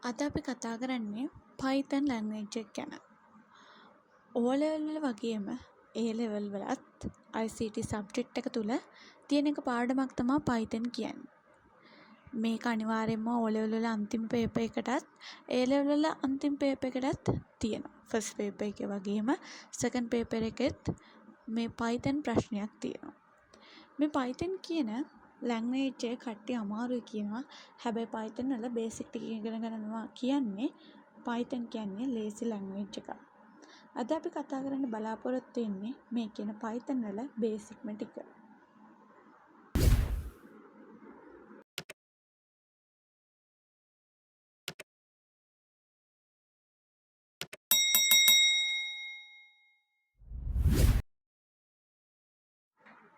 අද අපි කතා කරන්නේ Python language එක ගැන. O level වල වගේම A level වලත් ICT subject එක තුල තියෙන එක පාඩමක් තමයි Python කියන්නේ. මේක අනිවාර්යයෙන්ම O level වල අන්තිම paper එකටත් A level වල අන්තිම paper එකටත් තියෙනවා. first paper එකේ වගේම second paper එකෙත් මේ Python ප්‍රශ්නයක් තියෙනවා. මේ Python කියන ලැන්ග්වේජ් එක කට්ටිය අමාරුයි කියනවා. හැබැයි Python වල බේසික් ටික ඉගෙන ගන්නවා කියන්නේ Python කියන්නේ ලේසි ලැන්ග්වේජ් එකක්. අද අපි කතා කරන්න බලාපොරොත්තු වෙන්නේ මේ කියන Python වල බේසික්ම ටික.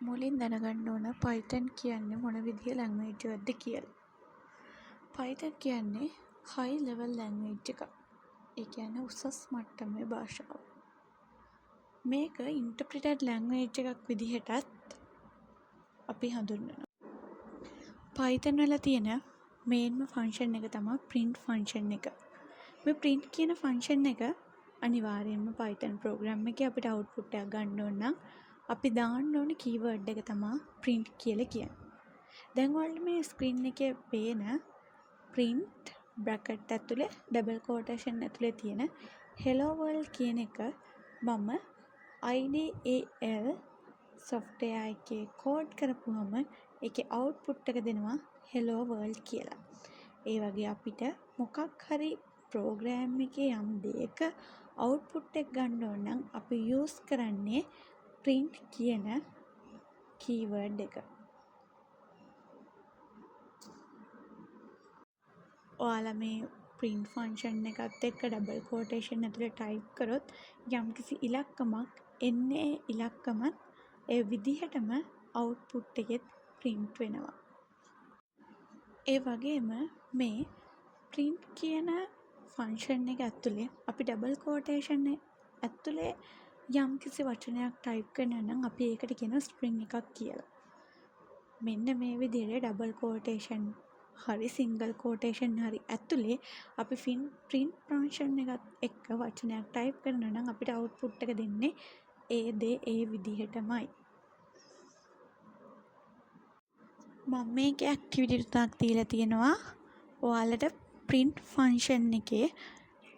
මුලින් දැනගන්න ඕන Python කියන්නේ මොන විදිහේ ලැන්ග්වේජ් එකක්ද කියලා. Python කියන්නේ high level language එකක්. ඒ කියන්නේ උසස් මට්ටමේ භාෂාවක්. මේක ඉන්ටර්ප්‍රිටඩ් ලැන්ග්වේජ් එකක් විදිහටත් අපි හඳුන්වනවා. Python වල තියෙන මේන්ම ෆන්ක්ෂන් එක තමයි print ෆන්ක්ෂන් එක. මේ print කියන ෆන්ක්ෂන් එක අනිවාර්යයෙන්ම Python ප්‍රෝග්‍රෑම් එකේ අපිට අවුට්පුට් එකක් ගන්න ඕන නම් අපි දාන්න ඕන කීවර්ඩ් එක තමයි print කියලා කියන්නේ. දැන් ඔයාලට මේ ස්ක්‍රීන් එකේ පේන print බ්‍රැකට් ඇතුලේ ඩබල් කෝටේෂන් ඇතුලේ තියෙන hello world කියන එක මම IDEL software එකේ කෝඩ් කරපුවම ඒකේ අවුට්පුට් එක දෙනවා hello world කියලා. ඒ වගේ අපිට මොකක් හරි ප්‍රෝග්‍රෑම් එකේ යම් දෙයක අවුට්පුට් එක ගන්න ඕන නම් අපි යූස් කරන්නේ print කියන කීවර්ඩ් එක. ඔයාලා මේ print ෆන්ක්ෂන් එකත් එක්ක ඩබල් කෝටේෂන් ඇතුලේ ටයිප් කරොත් යම්කිසි ඉලක්කමක් එන්නේ ඒ ඉලක්කමත් ඒ විදිහටම අවුට්පුට් එකෙත් print වෙනවා. ඒ වගේම මේ print කියන ෆන්ක්ෂන් එක ඇතුලේ අපි ඩබල් කෝටේෂන් ඇතුලේ යම්කිසි වචනයක් ටයිප් කරනවා නම් අපි ඒකට කියන ස්ට්‍රින්ග් එකක් කියලා. මෙන්න මේ විදිහට ඩබල් කෝටේෂන් හරි සිංගල් කෝටේෂන් හරි ඇතුලේ අපි print ෆන්ක්ෂන් එකත් එක්ක වචනයක් ටයිප් කරනවා නම් අපිට අවුට්පුට් එක දෙන්නේ ඒ දේ ඒ විදිහටමයි. මම මේකේ ඇක්ටිවිටි තුනක් දීලා තියෙනවා. ඔයාලට print ෆන්ක්ෂන් එකේ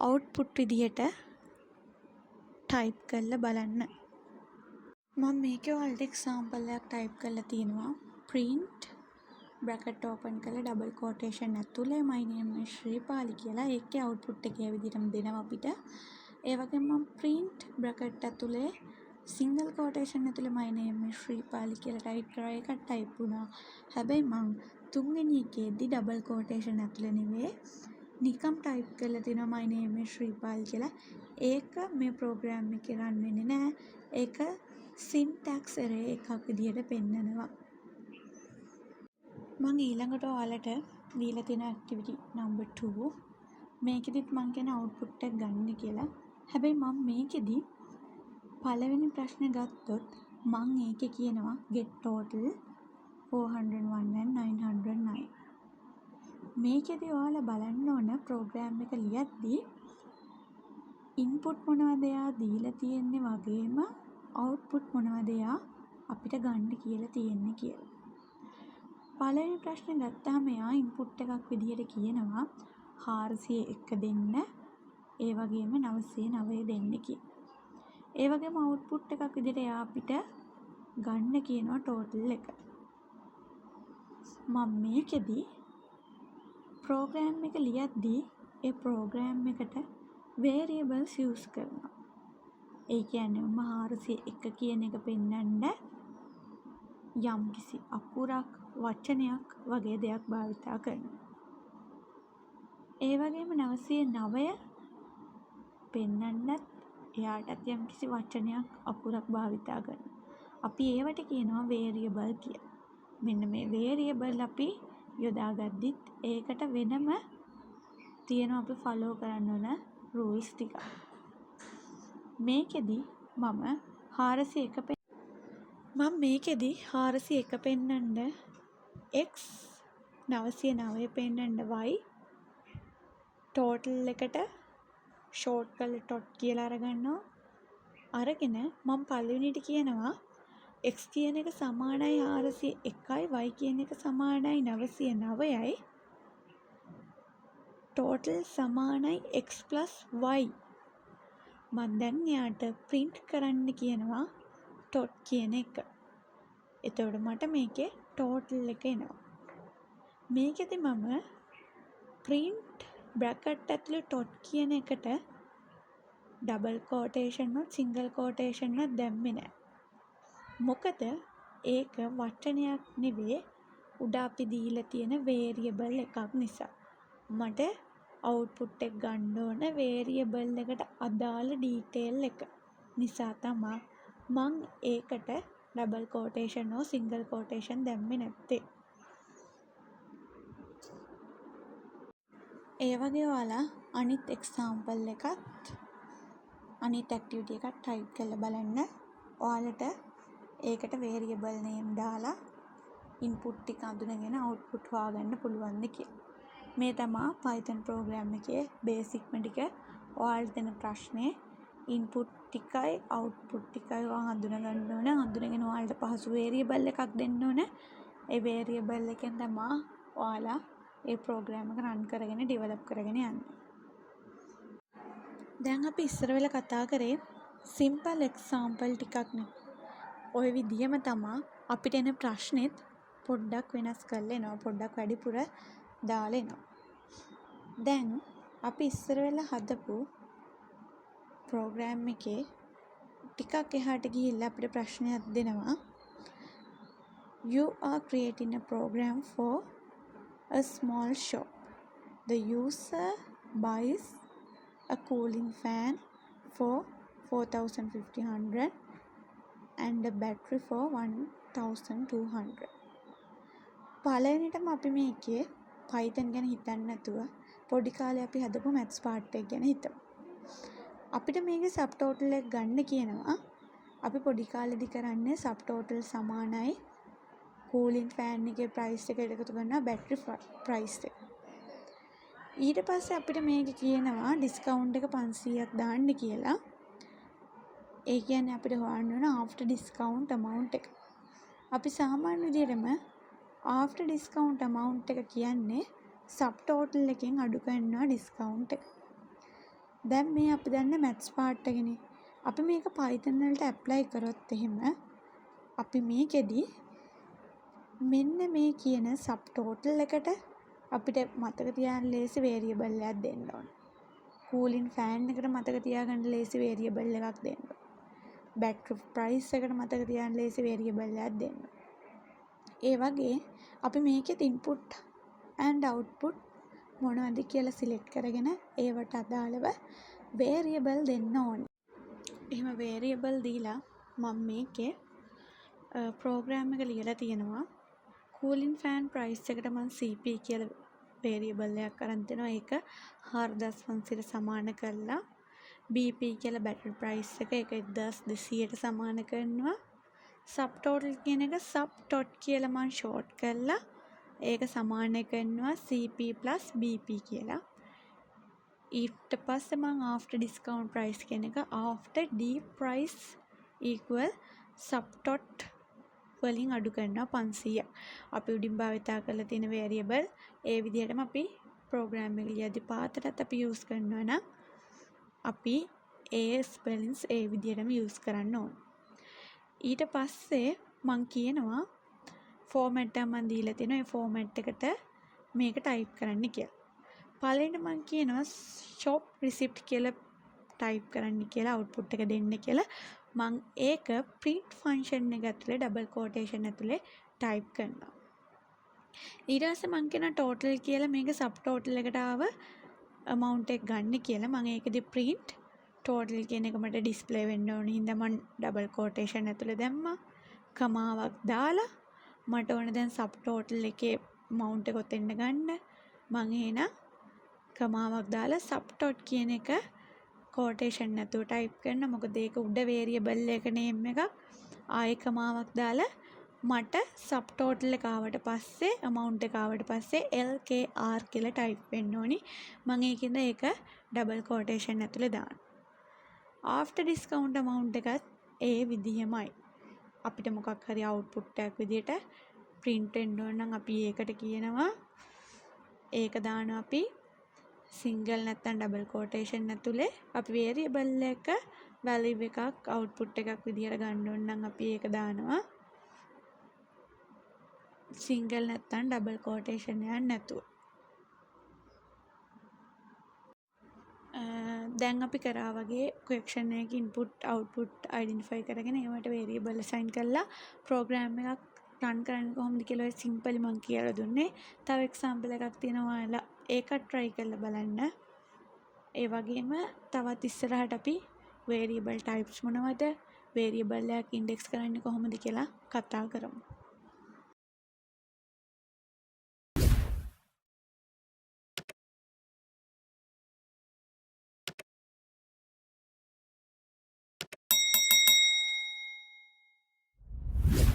අවුට්පුට් විදිහට ටයිප් කරලා බලන්න. මම මේකේ ඔයාලට එක්සැම්පල් එකක් ටයිප් කරලා තියෙනවා. print බ්‍රැකට් ඕපන් කරලා ඩබල් කෝටේෂන් ඇතුලේ my name is ශ්‍රීපාලි කියලා ඒකේ අවුට්පුට් එක ඒ විදිහටම දෙනවා අපිට. ඒ වගේම මම print බ්‍රැකට් ඇතුලේ සිංගල් කෝටේෂන් ඇතුලේ my name is ශ්‍රීපාලි කියලා ටයිප් කරා එකක් ටයිප් වුණා. හැබැයි මම තුන්වෙනි එකේදී ඩබල් කෝටේෂන් ඇතුලේ නෙවෙයි නිකම් ටයිප් කරලා තිනවා my name is ශ්‍රීපාලි කියලා. ඒක මේ ප්‍රෝග්‍රෑම් එකේ රන් වෙන්නේ නැහැ. ඒක සින්ටැක්ස් එරර් එකක් විදිහට පෙන්නනවා. මම ඊළඟට ඔයාලට දීලා තියෙන ඇක්ටිවිටි නම්බර් 2 මේකෙදිත් මම කියන අවුට්පුට් එක ගන්න කියලා. හැබැයි මම මේකෙදි පළවෙනි ප්‍රශ්නේ ගත්තොත් මම ඒකේ කියනවා get total 401 and 909. මේකෙදි ඔයාලා බලන්න ඕන ප්‍රෝග්‍රෑම් එක ලියද්දී ඉන්පුට් මොනවද එයා දීලා තියෙන්නේ වගේම අවුට්පුට් මොනවද එයා අපිට ගන්න කියලා තියෙන්නේ කියලා. පළවෙනි ප්‍රශ්නේ ගත්තාම එයා ඉන්පුට් එකක් විදිහට කියනවා 401 දෙන්න ඒ වගේම 909 දෙන්න කියලා. ඒ වගේම අවුට්පුට් එකක් විදිහට එයා අපිට ගන්න කියනවා ටෝටල් එක. මම මේකෙදි ප්‍රෝග්‍රෑම් එක ලියද්දී ඒ ප්‍රෝග්‍රෑම් එකට variables use කරනවා. ඒ කියන්නේ 401 කියන එක පෙන්වන්න යම්කිසි අකුරක් වචනයක් වගේ දෙයක් භාවිතා කරනවා. ඒ වගේම 909 පෙන්වන්නත් එයාටත් යම්කිසි වචනයක් අකුරක් භාවිතා කරනවා. අපි ඒවට කියනවා variable කියලා. මෙන්න මේ variable අපි යොදාගද්දිත් ඒකට වෙනම තියෙනවා අපි follow කරන්න ඕන rules ටික. මේකෙදි මම 401 පෙන්නන්න x 909 පෙන්නන්න y ටෝටල් එකට ෂෝට් කරලා ටොට් කියලා අරගන්නවා. අරගෙන මම පළවෙනිට කියනවා x කියන එක සමානයි 401යි y කියන එක සමානයි 909යි ටෝටල් සමානයි x + y. මම දැන් එයාට print කරන්න කියනවා ටොට් කියන එක. එතකොට මට මේකේ ටෝටල් එක එනවා. මේකෙදි මම print bracket ඇතුලේ ටොට් කියන එකට ඩබල් කෝටේෂන් උත් සිංගල් කෝටේෂන් උත් දැම්මේ නැහැ. මොකද ඒක වචනයක් නෙවෙයි උඩ අපි දීලා තියෙන වේරියබල් එකක් නිසා. මට අවුට්පුට් එක ගන්න ඕන වේරියබල් එකට අදාළ ඩීටේල් එක නිසා තමයි මං ඒකට ඩබල් කෝටේෂන් හෝ සිංගල් කෝටේෂන් දැම්මේ නැත්තේ. ඒ වගේ ඔයාලා අනිත් එක්සාම්පල් එකත් අනිත් ඇක්ටිවිටි එකත් ටයිප් කරලා බලන්න. ඔයාලට ඒකට වේරියබල් නේම් දාලා ඉන්පුට් ටික අඳුනගෙන අවුට්පුට් හොයාගන්න පුළුවන්ද කියලා. මේ තමයි Python program එකේ බේසික්ම ටික. ඔයාලට දෙන ප්‍රශ්නේ ඉන්පුට් ටිකයි අවුට්පුට් ටිකයි ඔයා හඳුනගන්න ඕන. හඳුනගෙන ඔයාලට පහසු වේරියබල් එකක් දෙන්න ඕන. ඒ වේරියබල් එකෙන් තමයි ඔයාලා ඒ ප්‍රෝග්‍රෑම් එක රන් කරගෙන ඩෙවලොප් කරගෙන යන්නේ. දැන් අපි ඉස්සර වෙලා කතා කරේ සිම්පල් එක්සාම්පල් ටිකක්නේ. ওই විදිහම තමයි අපිට එන ප්‍රශ්නෙත් පොඩ්ඩක් වෙනස් කරලා එනවා. පොඩ්ඩක් වැඩිපුර දාලා එනවා. දැන් අපි ඉස්සර වෙලා හදපු ප්‍රෝග්‍රෑම් එකේ ටිකක් එහාට ගිහිල්ලා අපිට ප්‍රශ්නයක් දෙනවා. You are creating a program for a small shop. The user buys a cooling fan for 4,500 and a battery for 1,200. පළවෙනිටම අපි මේකේ Python ගැන හිතන්නේ නැතුව පොඩි කාලේ අපි හදපු maths part එක ගැන හිතමු. අපිට මේකේ subtotal එක ගන්න කියනවා. අපි පොඩි කාලේදී කරන්නේ subtotal සමානයි cooling fan එකේ price එක එකතු කරනවා battery price එක. ඊට පස්සේ අපිට මේක කියනවා discount එක 500ක් දාන්න කියලා. ඒ කියන්නේ අපිට හොයන්න ඕන after discount amount එක. අපි සාමාන්‍ය විදිහටම after discount amount එක කියන්නේ subtotal එකෙන් අඩු කරනවා discount එක. දැන් මේ අපි දන්නේ maths part එකනේ. අපි මේක Python වලට apply කරොත් එහෙම අපි මේකෙදි මෙන්න මේ කියන subtotal එකට අපිට මතක තියාගන්න ලේසි variable එකක් දෙන්න ඕන. cooling fan එකට මතක තියාගන්න ලේසි variable එකක් දෙන්න ඕන. battery price එකට මතක තියාගන්න ලේසි variable එකක් දෙන්න ඕන. ඒ වගේ අපි මේකෙත් input and output මොනවද කියලා select කරගෙන ඒවට අදාළව variable දෙන්න ඕනේ. එහෙම variable දීලා මම මේකේ program එක ලියලා තියෙනවා. cooling fan price එකට මම CP කියලා variable එකක් අරන් දෙනවා. ඒක 4500ට සමාන කරලා BP කියලා battery price එක ඒක 1200ට සමාන කරනවා. subtotal කියන එක subtot කියලා මම short කරලා ඒක සමාන කරනවා CP + BP කියලා. ඊට පස්සේ මම after discount price කියන එක after D price equal subtot වලින් අඩු කරනවා 500. අපි උඩින් භාවිතා කරලා තියෙන variable ඒ විදිහටම අපි program එක ලියද්දී පාතටත් අපි use කරනවා නම් අපි ඒ spellings ඒ විදිහටම use කරන්න ඕන. ඊට පස්සේ මම කියනවා format එක මම දීලා තියෙනවා. ඒ format එකට මේක type කරන්න කියලා. පළවෙනිට මම කියනවා shop receipt කියලා type කරන්න කියලා output එක දෙන්න කියලා. මම ඒක print function එක ඇතුලේ double quotation ඇතුලේ type කරනවා. ඊට පස්සේ මම කියනවා total කියලා මේක subtotal එකට ආව amount එක ගන්න කියලා. මම ඒකෙදි print total කියන එක මට display වෙන්න ඕන හින්දා මම double quotation ඇතුලේ දැම්මා. කමාවක් දාලා මට ඕන දැන් subtotal එකේ amount එක ඔතෙන්න ගන්න. මම එහෙනම් කමාවක් දාලා subtot කියන එක quotation නැතුව type කරන. මොකද ඒක උඩ variable එක name එක ආයෙ කමාවක් දාලා මට සබ් ටෝටල් එක ආවට පස්සේ amount එක ආවට පස්සේ LKR කියලා ටයිප් වෙන්න ඕනි. මම ඒකින්ද ඒක ඩබල් quotation ඇතුලේ දානවා. after discount amount එකත් ඒ විදිහමයි. අපිට මොකක් හරි output එකක් විදිහට print වෙන්න ඕන නම් අපි ඒකට කියනවා ඒක දානවා අපි single නැත්නම් double quotation ඇතුලේ අපි variable එක value එකක් output එකක් විදිහට ගන්න ඕන නම් අපි ඒක දානවා single නැත්නම් double quotation එකක් නැතුව. දැන් අපි කරා වගේ question එකක input output identify කරගෙන ඒවට variable assign කරලා program එකක් run කරන්නේ කොහොමද කියලා ඔය simple මම කියලා දුන්නේ. තව example එකක් තියෙනවා ඔයාලා ඒකත් try කරලා බලන්න. ඒ වගේම තවත් ඉස්සරහට අපි variable types මොනවද variable එකක් index කරන්නේ කොහොමද කියලා කතා කරමු.